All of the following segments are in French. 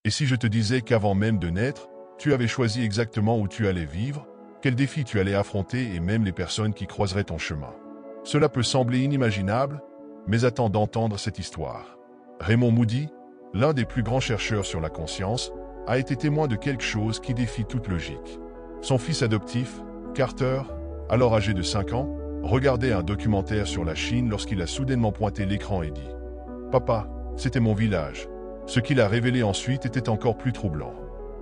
Et si je te disais qu'avant même de naître, tu avais choisi exactement où tu allais vivre, quels défis tu allais affronter et même les personnes qui croiseraient ton chemin? Cela peut sembler inimaginable, mais attends d'entendre cette histoire. Raymond Moody, l'un des plus grands chercheurs sur la conscience, a été témoin de quelque chose qui défie toute logique. Son fils adoptif, Carter, alors âgé de 5 ans, regardait un documentaire sur la Chine lorsqu'il a soudainement pointé l'écran et dit « Papa, c'était mon village ». Ce qu'il a révélé ensuite était encore plus troublant.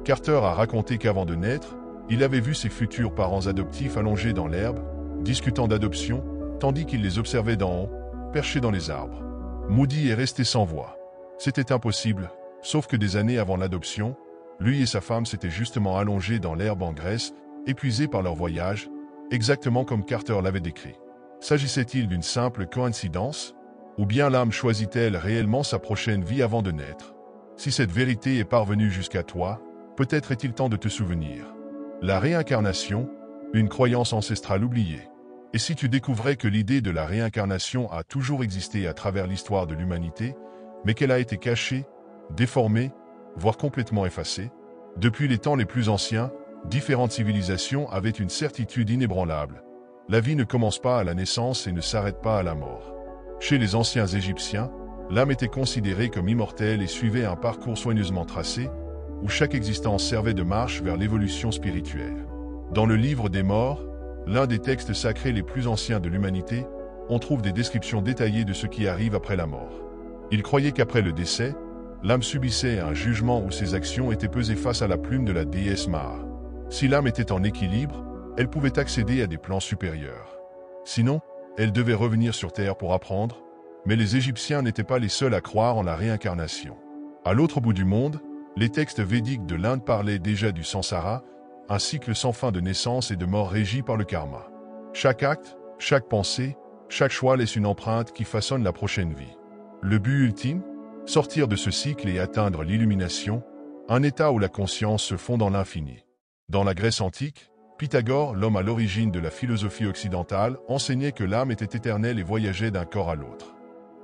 Carter a raconté qu'avant de naître, il avait vu ses futurs parents adoptifs allongés dans l'herbe, discutant d'adoption, tandis qu'il les observait d'en haut, perchés dans les arbres. Moody est resté sans voix. C'était impossible, sauf que des années avant l'adoption, lui et sa femme s'étaient justement allongés dans l'herbe en Grèce, épuisés par leur voyage, exactement comme Carter l'avait décrit. S'agissait-il d'une simple coïncidence? Ou bien l'âme choisit-elle réellement sa prochaine vie avant de naître? Si cette vérité est parvenue jusqu'à toi, peut-être est-il temps de te souvenir. La réincarnation, une croyance ancestrale oubliée. Et si tu découvrais que l'idée de la réincarnation a toujours existé à travers l'histoire de l'humanité, mais qu'elle a été cachée, déformée, voire complètement effacée? Depuis les temps les plus anciens, différentes civilisations avaient une certitude inébranlable. La vie ne commence pas à la naissance et ne s'arrête pas à la mort. Chez les anciens Égyptiens, l'âme était considérée comme immortelle et suivait un parcours soigneusement tracé, où chaque existence servait de marche vers l'évolution spirituelle. Dans le livre des morts, l'un des textes sacrés les plus anciens de l'humanité, on trouve des descriptions détaillées de ce qui arrive après la mort. Ils croyaient qu'après le décès, l'âme subissait un jugement où ses actions étaient pesées face à la plume de la déesse Mara. Si l'âme était en équilibre, elle pouvait accéder à des plans supérieurs. Sinon, elle devait revenir sur Terre pour apprendre, mais les Égyptiens n'étaient pas les seuls à croire en la réincarnation. À l'autre bout du monde, les textes védiques de l'Inde parlaient déjà du samsara, un cycle sans fin de naissance et de mort régi par le karma. Chaque acte, chaque pensée, chaque choix laisse une empreinte qui façonne la prochaine vie. Le but ultime? Sortir de ce cycle et atteindre l'illumination, un état où la conscience se fond dans l'infini. Dans la Grèce antique, Pythagore, l'homme à l'origine de la philosophie occidentale, enseignait que l'âme était éternelle et voyageait d'un corps à l'autre.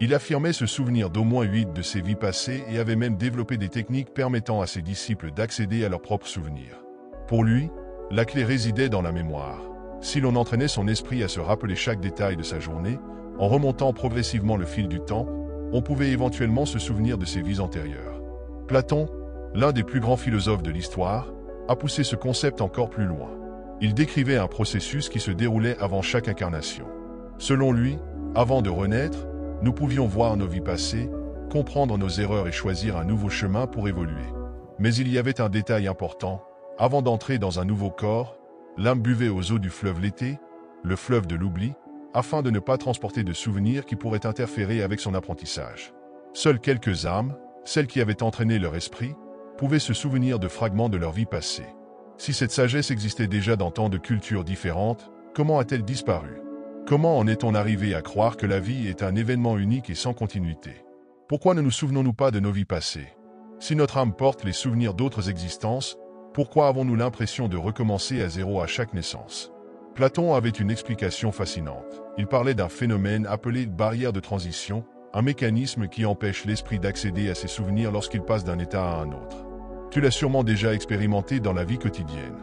Il affirmait se souvenir d'au moins 8 de ses vies passées et avait même développé des techniques permettant à ses disciples d'accéder à leurs propres souvenirs. Pour lui, la clé résidait dans la mémoire. Si l'on entraînait son esprit à se rappeler chaque détail de sa journée, en remontant progressivement le fil du temps, on pouvait éventuellement se souvenir de ses vies antérieures. Platon, l'un des plus grands philosophes de l'histoire, a poussé ce concept encore plus loin. Il décrivait un processus qui se déroulait avant chaque incarnation. Selon lui, avant de renaître, nous pouvions voir nos vies passées, comprendre nos erreurs et choisir un nouveau chemin pour évoluer. Mais il y avait un détail important. Avant d'entrer dans un nouveau corps, l'âme buvait aux eaux du fleuve l'été, le fleuve de l'oubli, afin de ne pas transporter de souvenirs qui pourraient interférer avec son apprentissage. Seules quelques âmes, celles qui avaient entraîné leur esprit, pouvaient se souvenir de fragments de leur vie passée. Si cette sagesse existait déjà dans tant de cultures différentes, comment a-t-elle disparu? Comment en est-on arrivé à croire que la vie est un événement unique et sans continuité? Pourquoi ne nous souvenons-nous pas de nos vies passées? Si notre âme porte les souvenirs d'autres existences, pourquoi avons-nous l'impression de recommencer à zéro à chaque naissance? Platon avait une explication fascinante. Il parlait d'un phénomène appelé barrière de transition, un mécanisme qui empêche l'esprit d'accéder à ses souvenirs lorsqu'il passe d'un état à un autre. Tu l'as sûrement déjà expérimenté dans la vie quotidienne.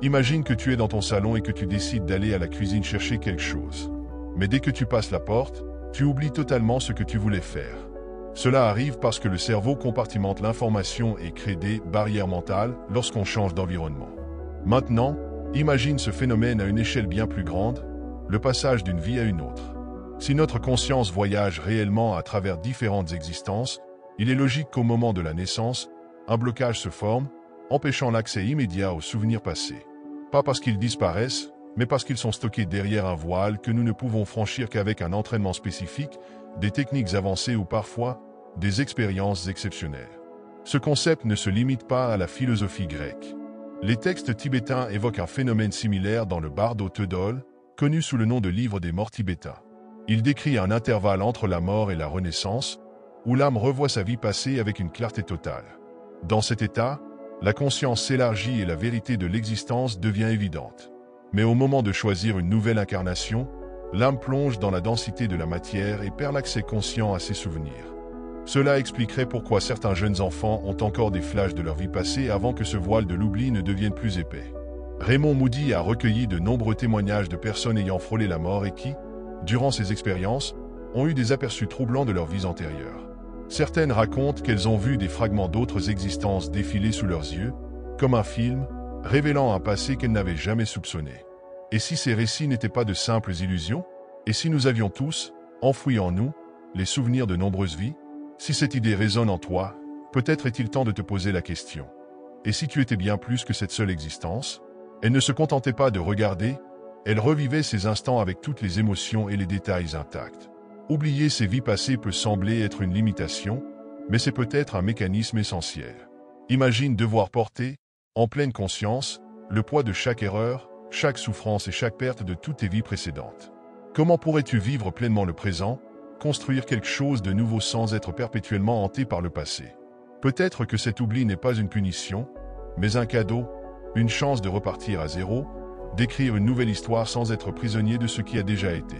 Imagine que tu es dans ton salon et que tu décides d'aller à la cuisine chercher quelque chose. Mais dès que tu passes la porte, tu oublies totalement ce que tu voulais faire. Cela arrive parce que le cerveau compartimente l'information et crée des barrières mentales lorsqu'on change d'environnement. Maintenant, imagine ce phénomène à une échelle bien plus grande, le passage d'une vie à une autre. Si notre conscience voyage réellement à travers différentes existences, il est logique qu'au moment de la naissance, un blocage se forme, empêchant l'accès immédiat aux souvenirs passés. Pas parce qu'ils disparaissent, mais parce qu'ils sont stockés derrière un voile que nous ne pouvons franchir qu'avec un entraînement spécifique, des techniques avancées ou parfois des expériences exceptionnelles. Ce concept ne se limite pas à la philosophie grecque. Les textes tibétains évoquent un phénomène similaire dans le Bardo Todol, connu sous le nom de livre des morts tibétains. Il décrit un intervalle entre la mort et la renaissance, où l'âme revoit sa vie passée avec une clarté totale. Dans cet état, la conscience s'élargit et la vérité de l'existence devient évidente. Mais au moment de choisir une nouvelle incarnation, l'âme plonge dans la densité de la matière et perd l'accès conscient à ses souvenirs. Cela expliquerait pourquoi certains jeunes enfants ont encore des flashs de leur vie passée avant que ce voile de l'oubli ne devienne plus épais. Raymond Moody a recueilli de nombreux témoignages de personnes ayant frôlé la mort et qui, durant ces expériences, ont eu des aperçus troublants de leurs vies antérieures. Certaines racontent qu'elles ont vu des fragments d'autres existences défiler sous leurs yeux, comme un film, révélant un passé qu'elles n'avaient jamais soupçonné. Et si ces récits n'étaient pas de simples illusions? Et si nous avions tous, enfouis en nous, les souvenirs de nombreuses vies? Si cette idée résonne en toi, peut-être est-il temps de te poser la question. Et si tu étais bien plus que cette seule existence? Elle ne se contentait pas de regarder, elle revivait ces instants avec toutes les émotions et les détails intacts. Oublier ses vies passées peut sembler être une limitation, mais c'est peut-être un mécanisme essentiel. Imagine devoir porter, en pleine conscience, le poids de chaque erreur, chaque souffrance et chaque perte de toutes tes vies précédentes. Comment pourrais-tu vivre pleinement le présent, construire quelque chose de nouveau sans être perpétuellement hanté par le passé? Peut-être que cet oubli n'est pas une punition, mais un cadeau, une chance de repartir à zéro, d'écrire une nouvelle histoire sans être prisonnier de ce qui a déjà été.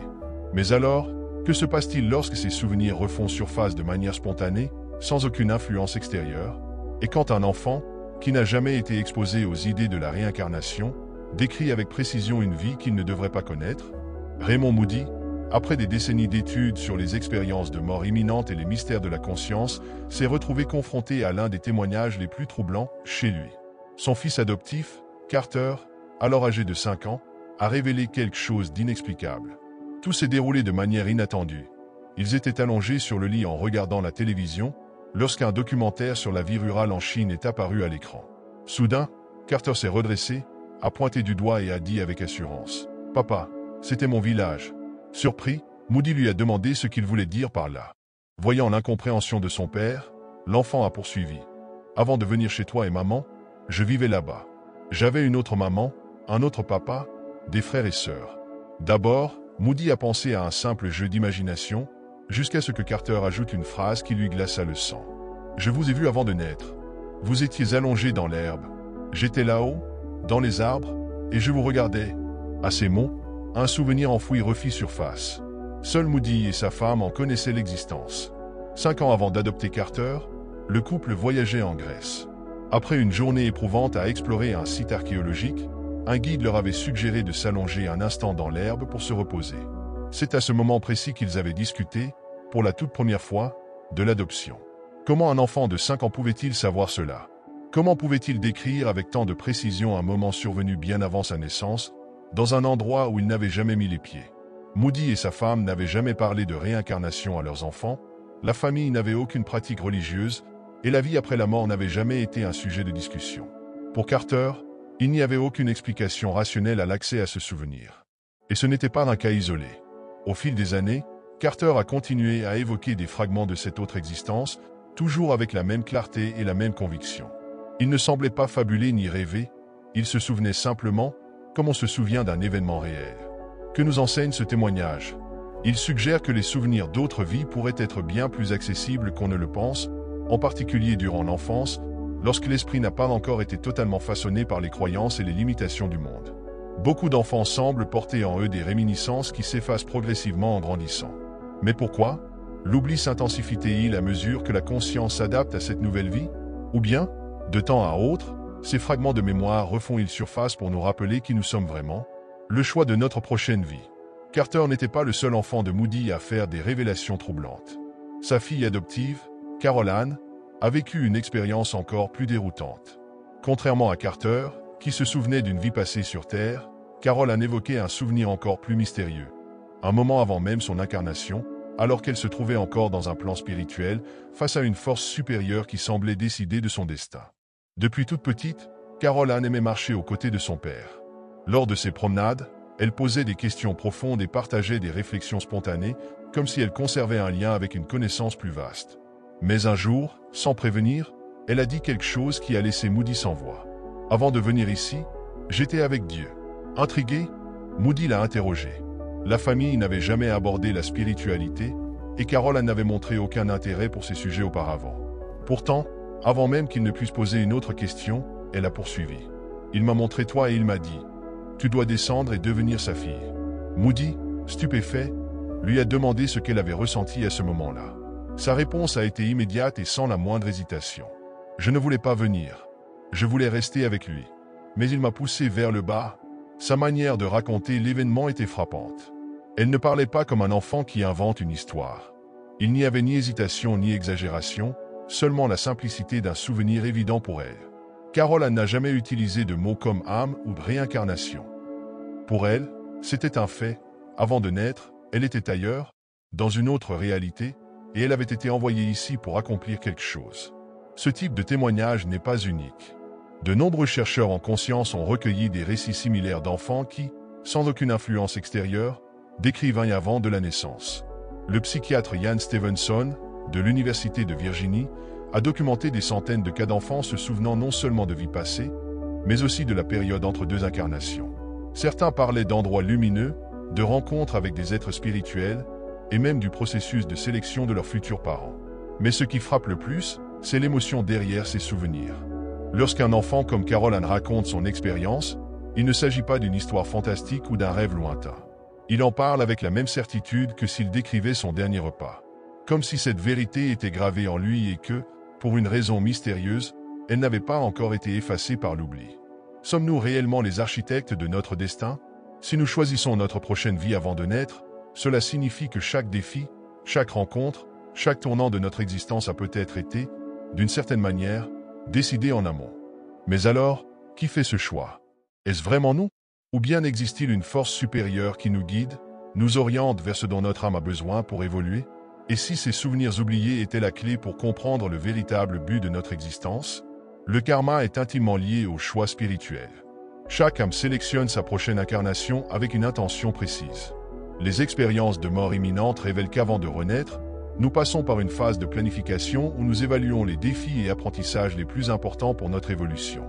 Mais alors, que se passe-t-il lorsque ces souvenirs refont surface de manière spontanée, sans aucune influence extérieure? Et quand un enfant, qui n'a jamais été exposé aux idées de la réincarnation, décrit avec précision une vie qu'il ne devrait pas connaître? Raymond Moody, après des décennies d'études sur les expériences de mort imminente et les mystères de la conscience, s'est retrouvé confronté à l'un des témoignages les plus troublants chez lui. Son fils adoptif, Carter, alors âgé de 5 ans, a révélé quelque chose d'inexplicable. Tout s'est déroulé de manière inattendue. Ils étaient allongés sur le lit en regardant la télévision, lorsqu'un documentaire sur la vie rurale en Chine est apparu à l'écran. Soudain, Carter s'est redressé, a pointé du doigt et a dit avec assurance « Papa, c'était mon village ». Surpris, Moody lui a demandé ce qu'il voulait dire par là. Voyant l'incompréhension de son père, l'enfant a poursuivi « Avant de venir chez toi et maman, je vivais là-bas. J'avais une autre maman, un autre papa, des frères et sœurs. D'abord, Moody a pensé à un simple jeu d'imagination, jusqu'à ce que Carter ajoute une phrase qui lui glaça le sang. « Je vous ai vu avant de naître. Vous étiez allongé dans l'herbe. J'étais là-haut, dans les arbres, et je vous regardais. » À ces mots, un souvenir enfoui refit surface. Seul Moody et sa femme en connaissaient l'existence. 5 ans avant d'adopter Carter, le couple voyageait en Grèce. Après une journée éprouvante à explorer un site archéologique, un guide leur avait suggéré de s'allonger un instant dans l'herbe pour se reposer. C'est à ce moment précis qu'ils avaient discuté, pour la toute première fois, de l'adoption. Comment un enfant de 5 ans pouvait-il savoir cela? Comment pouvait-il décrire avec tant de précision un moment survenu bien avant sa naissance, dans un endroit où il n'avait jamais mis les pieds? Moody et sa femme n'avaient jamais parlé de réincarnation à leurs enfants, la famille n'avait aucune pratique religieuse, et la vie après la mort n'avait jamais été un sujet de discussion. Pour Carter, il n'y avait aucune explication rationnelle à l'accès à ce souvenir. Et ce n'était pas un cas isolé. Au fil des années, Carter a continué à évoquer des fragments de cette autre existence, toujours avec la même clarté et la même conviction. Il ne semblait pas fabuler ni rêver, il se souvenait simplement, comme on se souvient d'un événement réel. Que nous enseigne ce témoignage? Il suggère que les souvenirs d'autres vies pourraient être bien plus accessibles qu'on ne le pense, en particulier durant l'enfance, lorsque l'esprit n'a pas encore été totalement façonné par les croyances et les limitations du monde. Beaucoup d'enfants semblent porter en eux des réminiscences qui s'effacent progressivement en grandissant. Mais pourquoi? L'oubli s'intensifie-t-il à mesure que la conscience s'adapte à cette nouvelle vie? Ou bien, de temps à autre, ces fragments de mémoire refont-ils surface pour nous rappeler qui nous sommes vraiment? Le choix de notre prochaine vie. Carter n'était pas le seul enfant de Moody à faire des révélations troublantes. Sa fille adoptive, Carol Ann, a vécu une expérience encore plus déroutante. Contrairement à Carter, qui se souvenait d'une vie passée sur Terre, Carol Ann évoquait un souvenir encore plus mystérieux. Un moment avant même son incarnation, alors qu'elle se trouvait encore dans un plan spirituel, face à une force supérieure qui semblait décider de son destin. Depuis toute petite, Carol Ann aimait marcher aux côtés de son père. Lors de ses promenades, elle posait des questions profondes et partageait des réflexions spontanées, comme si elle conservait un lien avec une connaissance plus vaste. Mais un jour, sans prévenir, elle a dit quelque chose qui a laissé Moody sans voix. « Avant de venir ici, j'étais avec Dieu. » Intrigué, Moody l'a interrogé. La famille n'avait jamais abordé la spiritualité, et Carol n'avait montré aucun intérêt pour ces sujets auparavant. Pourtant, avant même qu'il ne puisse poser une autre question, elle a poursuivi. « Il m'a montré toi et il m'a dit, tu dois descendre et devenir sa fille. » Moody, stupéfait, lui a demandé ce qu'elle avait ressenti à ce moment-là. Sa réponse a été immédiate et sans la moindre hésitation. Je ne voulais pas venir. Je voulais rester avec lui. Mais il m'a poussé vers le bas. Sa manière de raconter l'événement était frappante. Elle ne parlait pas comme un enfant qui invente une histoire. Il n'y avait ni hésitation ni exagération, seulement la simplicité d'un souvenir évident pour elle. Caroline n'a jamais utilisé de mots comme âme ou réincarnation. Pour elle, c'était un fait. Avant de naître, elle était ailleurs, dans une autre réalité, et elle avait été envoyée ici pour accomplir quelque chose. Ce type de témoignage n'est pas unique. De nombreux chercheurs en conscience ont recueilli des récits similaires d'enfants qui, sans aucune influence extérieure, décrivent un avant de la naissance. Le psychiatre Ian Stevenson, de l'Université de Virginie, a documenté des centaines de cas d'enfants se souvenant non seulement de vies passées, mais aussi de la période entre deux incarnations. Certains parlaient d'endroits lumineux, de rencontres avec des êtres spirituels, et même du processus de sélection de leurs futurs parents. Mais ce qui frappe le plus, c'est l'émotion derrière ces souvenirs. Lorsqu'un enfant comme Caroline raconte son expérience, il ne s'agit pas d'une histoire fantastique ou d'un rêve lointain. Il en parle avec la même certitude que s'il décrivait son dernier repas. Comme si cette vérité était gravée en lui et que, pour une raison mystérieuse, elle n'avait pas encore été effacée par l'oubli. Sommes-nous réellement les architectes de notre destin? Si nous choisissons notre prochaine vie avant de naître, cela signifie que chaque défi, chaque rencontre, chaque tournant de notre existence a peut-être été, d'une certaine manière, décidé en amont. Mais alors, qui fait ce choix? Est-ce vraiment nous? Ou bien existe-t-il une force supérieure qui nous guide, nous oriente vers ce dont notre âme a besoin pour évoluer? Et si ces souvenirs oubliés étaient la clé pour comprendre le véritable but de notre existence? Le karma est intimement lié au choix spirituel. Chaque âme sélectionne sa prochaine incarnation avec une intention précise. Les expériences de mort imminente révèlent qu'avant de renaître, nous passons par une phase de planification où nous évaluons les défis et apprentissages les plus importants pour notre évolution.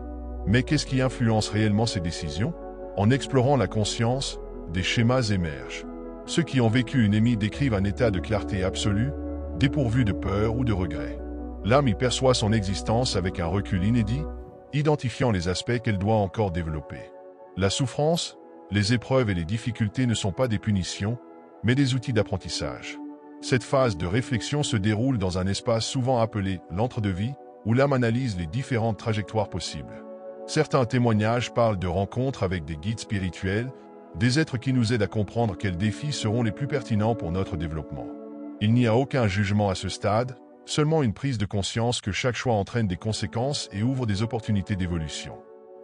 Mais qu'est-ce qui influence réellement ces décisions? En explorant la conscience, des schémas émergent. Ceux qui ont vécu une émie décrivent un état de clarté absolue, dépourvu de peur ou de regret. L'âme y perçoit son existence avec un recul inédit, identifiant les aspects qu'elle doit encore développer. La souffrance, les épreuves et les difficultés ne sont pas des punitions, mais des outils d'apprentissage. Cette phase de réflexion se déroule dans un espace souvent appelé l'entre-deux-vie, où l'âme analyse les différentes trajectoires possibles. Certains témoignages parlent de rencontres avec des guides spirituels, des êtres qui nous aident à comprendre quels défis seront les plus pertinents pour notre développement. Il n'y a aucun jugement à ce stade, seulement une prise de conscience que chaque choix entraîne des conséquences et ouvre des opportunités d'évolution.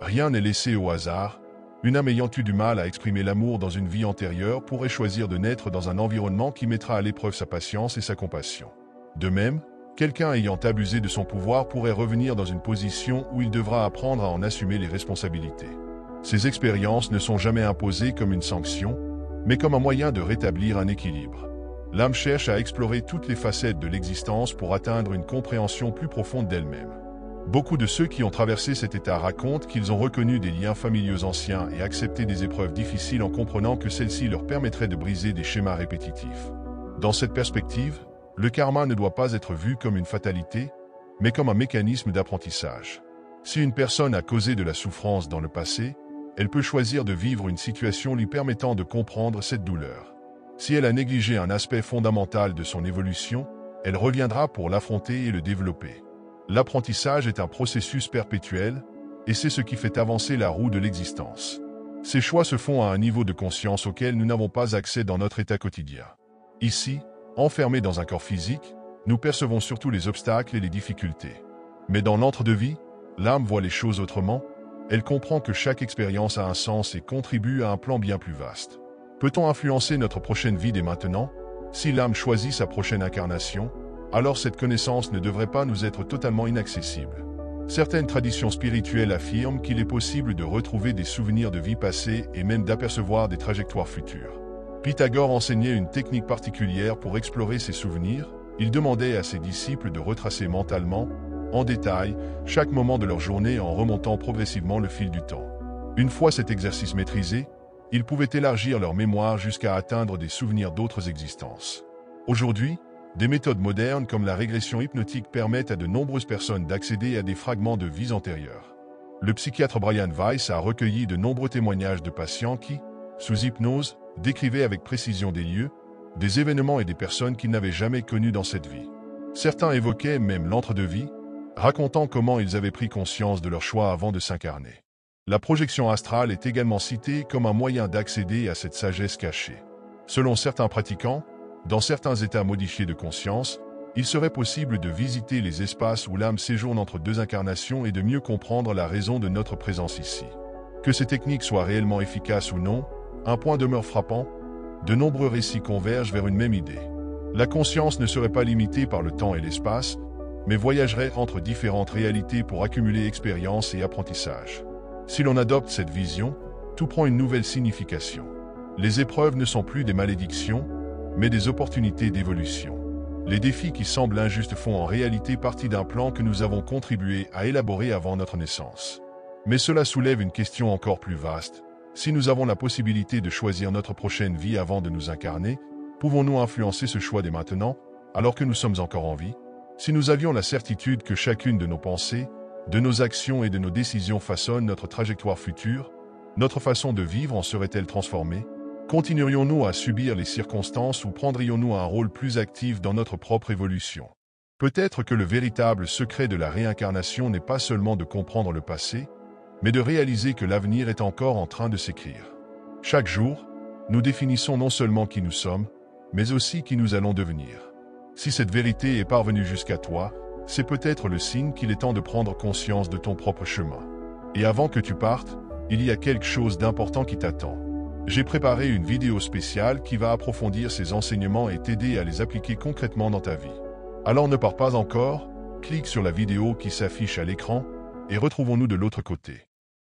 Rien n'est laissé au hasard. Une âme ayant eu du mal à exprimer l'amour dans une vie antérieure pourrait choisir de naître dans un environnement qui mettra à l'épreuve sa patience et sa compassion. De même, quelqu'un ayant abusé de son pouvoir pourrait revenir dans une position où il devra apprendre à en assumer les responsabilités. Ces expériences ne sont jamais imposées comme une sanction, mais comme un moyen de rétablir un équilibre. L'âme cherche à explorer toutes les facettes de l'existence pour atteindre une compréhension plus profonde d'elle-même. Beaucoup de ceux qui ont traversé cet état racontent qu'ils ont reconnu des liens familiaux anciens et accepté des épreuves difficiles en comprenant que celles-ci leur permettraient de briser des schémas répétitifs. Dans cette perspective, le karma ne doit pas être vu comme une fatalité, mais comme un mécanisme d'apprentissage. Si une personne a causé de la souffrance dans le passé, elle peut choisir de vivre une situation lui permettant de comprendre cette douleur. Si elle a négligé un aspect fondamental de son évolution, elle reviendra pour l'affronter et le développer. L'apprentissage est un processus perpétuel, et c'est ce qui fait avancer la roue de l'existence. Ces choix se font à un niveau de conscience auquel nous n'avons pas accès dans notre état quotidien. Ici, enfermés dans un corps physique, nous percevons surtout les obstacles et les difficultés. Mais dans l'entre-deux-vie, l'âme voit les choses autrement, elle comprend que chaque expérience a un sens et contribue à un plan bien plus vaste. Peut-on influencer notre prochaine vie dès maintenant? Si l'âme choisit sa prochaine incarnation, alors cette connaissance ne devrait pas nous être totalement inaccessible. Certaines traditions spirituelles affirment qu'il est possible de retrouver des souvenirs de vie passée et même d'apercevoir des trajectoires futures. Pythagore enseignait une technique particulière pour explorer ces souvenirs. Il demandait à ses disciples de retracer mentalement, en détail, chaque moment de leur journée en remontant progressivement le fil du temps. Une fois cet exercice maîtrisé, ils pouvaient élargir leur mémoire jusqu'à atteindre des souvenirs d'autres existences. Aujourd'hui, des méthodes modernes comme la régression hypnotique permettent à de nombreuses personnes d'accéder à des fragments de vies antérieures. Le psychiatre Brian Weiss a recueilli de nombreux témoignages de patients qui, sous hypnose, décrivaient avec précision des lieux, des événements et des personnes qu'ils n'avaient jamais connus dans cette vie. Certains évoquaient même l'entre-deux-vie, racontant comment ils avaient pris conscience de leur choix avant de s'incarner. La projection astrale est également citée comme un moyen d'accéder à cette sagesse cachée. Selon certains pratiquants, dans certains états modifiés de conscience, il serait possible de visiter les espaces où l'âme séjourne entre deux incarnations et de mieux comprendre la raison de notre présence ici. Que ces techniques soient réellement efficaces ou non, un point demeure frappant, de nombreux récits convergent vers une même idée. La conscience ne serait pas limitée par le temps et l'espace, mais voyagerait entre différentes réalités pour accumuler expérience et apprentissage. Si l'on adopte cette vision, tout prend une nouvelle signification. Les épreuves ne sont plus des malédictions, mais des opportunités d'évolution. Les défis qui semblent injustes font en réalité partie d'un plan que nous avons contribué à élaborer avant notre naissance. Mais cela soulève une question encore plus vaste. Si nous avons la possibilité de choisir notre prochaine vie avant de nous incarner, pouvons-nous influencer ce choix dès maintenant, alors que nous sommes encore en vie? Si nous avions la certitude que chacune de nos pensées, de nos actions et de nos décisions façonnent notre trajectoire future, notre façon de vivre en serait-elle transformée? Continuerions-nous à subir les circonstances ou prendrions-nous un rôle plus actif dans notre propre évolution? Peut-être que le véritable secret de la réincarnation n'est pas seulement de comprendre le passé, mais de réaliser que l'avenir est encore en train de s'écrire. Chaque jour, nous définissons non seulement qui nous sommes, mais aussi qui nous allons devenir. Si cette vérité est parvenue jusqu'à toi, c'est peut-être le signe qu'il est temps de prendre conscience de ton propre chemin. Et avant que tu partes, il y a quelque chose d'important qui t'attend. J'ai préparé une vidéo spéciale qui va approfondir ces enseignements et t'aider à les appliquer concrètement dans ta vie. Alors ne pars pas encore, clique sur la vidéo qui s'affiche à l'écran et retrouvons-nous de l'autre côté.